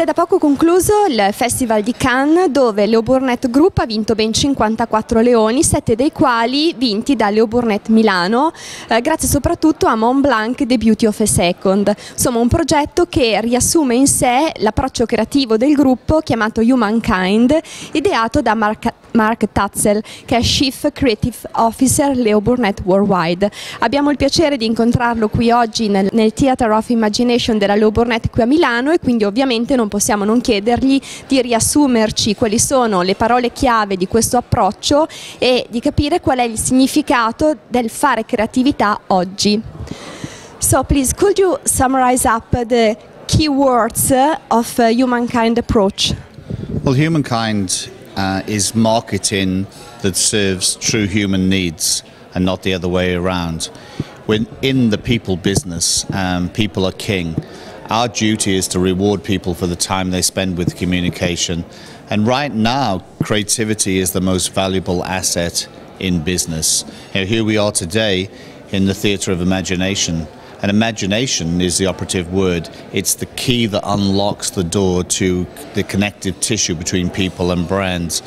Si è da poco concluso il Festival di Cannes, dove il Burnett Group ha vinto ben 54 leoni, 7 dei quali vinti da Burnett Milano, grazie soprattutto a Mont Blanc The Beauty of a Second. Insomma, un progetto che riassume in sé l'approccio creativo del gruppo chiamato Humankind, ideato da Mark Tutssel, che è Chief Creative Officer Burnett Wwd. Abbiamo il piacere di incontrarlo qui oggi nel Theatre of Imagination della Burnett qui a Milano, e quindi ovviamente non possiamo non chiedergli di riassumerci quali sono le parole chiave di questo approccio e di capire qual è il significato del fare creatività oggi. So please, could you summarize up the key words of Humankind approach? Well, Humankind is marketing that serves true human needs and not the other way around. We're in the people business, people are king. Our duty is to reward people for the time they spend with communication. And right now, creativity is the most valuable asset in business. You know, here we are today in the theatre of imagination. And imagination is the operative word. It's the key that unlocks the door to the connective tissue between people and brands.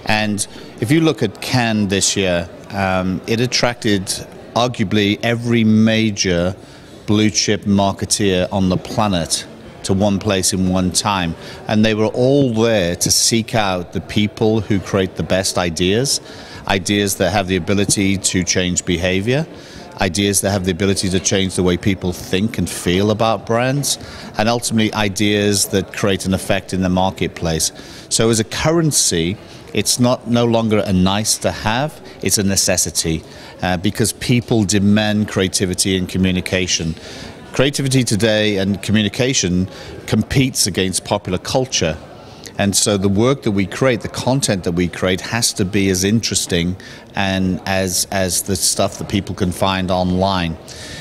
And if you look at Cannes this year, it attracted arguably every major blue chip marketeer on the planet to one place in one time, and they were all there to seek out the people who create the best ideas that have the ability to change behavior, ideas that have the ability to change the way people think and feel about brands, and ultimately ideas that create an effect in the marketplace. So as a currency, it's no longer a nice to have, it's a necessity, because people demand creativity and communication. Creativity today and communication competes against popular culture. And so the work that we create, the content that we create, has to be as interesting and as the stuff that people can find online.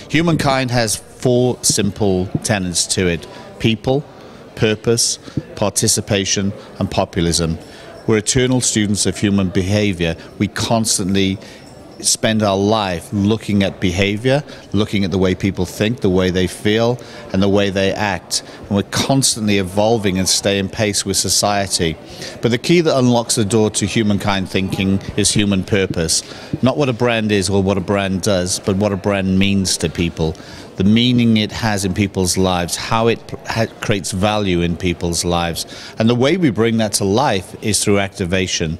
Humankind has 4 simple tenets to it: people, purpose, participation, and populism. We're eternal students of human behavior. We constantly spend our life looking at behavior, looking at the way people think, the way they feel, and the way they act. And we're constantly evolving and staying pace with society. But the key that unlocks the door to humankind thinking is human purpose. Not what a brand is or what a brand does, but what a brand means to people. The meaning it has in people's lives, how it creates value in people's lives. And the way we bring that to life is through activation.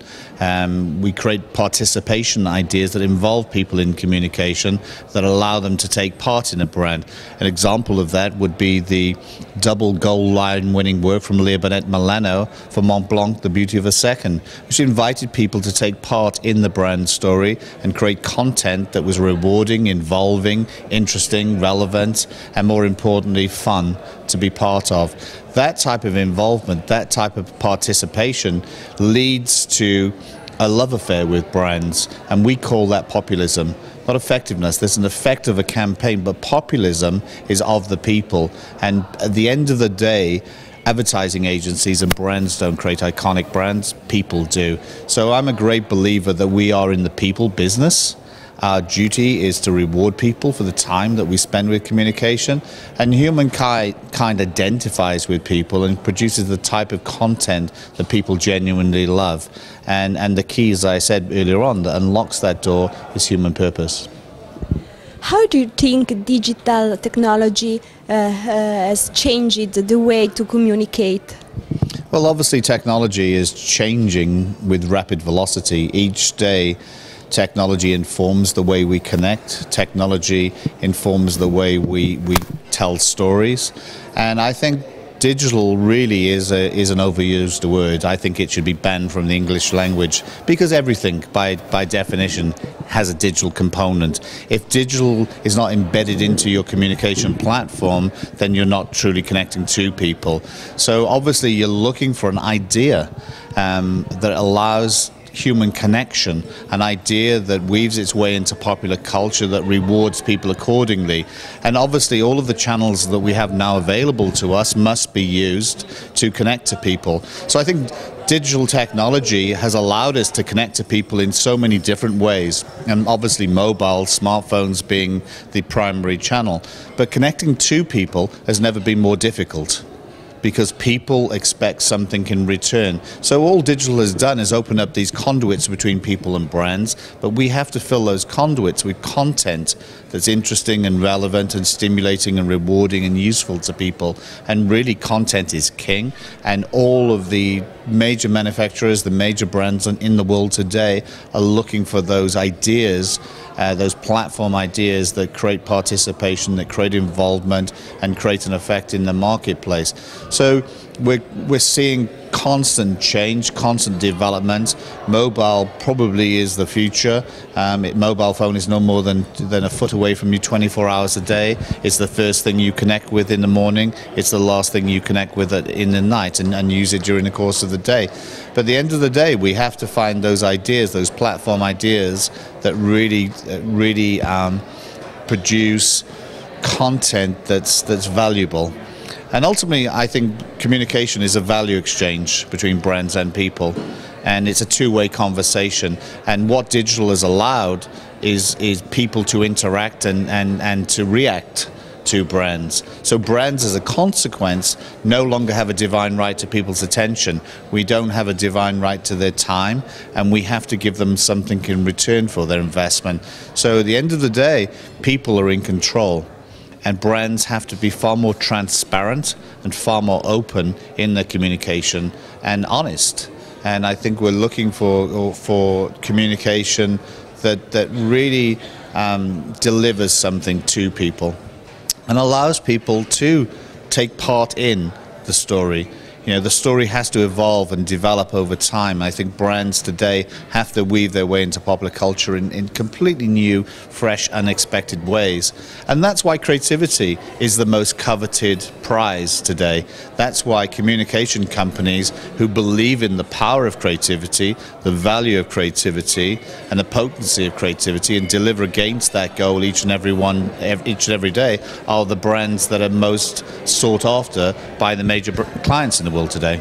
We create participation ideas that involve people in communication, that allow them to take part in a brand. An example of that would be the double goal line winning work from Burnett Milano for Mont Blanc, The Beauty of a Second, which invited people to take part in the brand story and create content that was rewarding, involving, interesting, relevant, and more importantly, fun to be part of. That type of involvement, that type of participation leads to a love affair with brands, and we call that populism. Not effectiveness. There's an effect of a campaign, but populism is of the people. And at the end of the day, advertising agencies and brands don't create iconic brands, people do. So I'm a great believer that we are in the people business. Our duty is to reward people for the time that we spend with communication, and Humankind identifies with people and produces the type of content that people genuinely love. And the key, as I said earlier on, that unlocks that door is human purpose. How do you think digital technology has changed the way to communicate? Well, obviously technology is changing with rapid velocity. Each day technology informs the way we connect, technology informs the way we tell stories, and I think digital really is an overused word. I think it should be banned from the English language, because everything by definition has a digital component. If digital is not embedded into your communication platform, then you're not truly connecting to people. So obviously you're looking for an idea that allows human connection, an idea that weaves its way into popular culture, that rewards people accordingly. And obviously all of the channels that we have now available to us must be used to connect to people. So I think digital technology has allowed us to connect to people in so many different ways, and obviously mobile, smartphones being the primary channel. But connecting to people has never been more difficult. because people expect something in return. So all digital has done is open up these conduits between people and brands, but we have to fill those conduits with content that's interesting and relevant and stimulating and rewarding and useful to people. And really, content is king, and all of the major manufacturers, the major brands in the world today are looking for those ideas, those platform ideas that create participation, that create involvement and create an effect in the marketplace. So we're seeing constant change, constant development. Mobile probably is the future. Mobile phone is no more than a foot away from you 24 hours a day. It's the first thing you connect with in the morning. It's the last thing you connect with in the night and use it during the course of the day. But at the end of the day, we have to find those ideas, those platform ideas that really produce content that's valuable. And ultimately, I think communication is a value exchange between brands and people, and it's a two-way conversation. And what digital has allowed is people to interact and to react to brands. So brands, as a consequence, no longer have a divine right to people's attention. We don't have a divine right to their time, and we have to give them something in return for their investment. So at the end of the day, people are in control. And brands have to be far more transparent and far more open in their communication and honest. And I think we're looking for communication that really delivers something to people and allows people to take part in the story. You know, the story has to evolve and develop over time. I think brands today have to weave their way into popular culture in completely new, fresh, unexpected ways. And that's why creativity is the most coveted prize today. That's why communication companies who believe in the power of creativity, the value of creativity, and the potency of creativity, and deliver against that goal each and every day, are the brands that are most sought after by the major clients in the world today.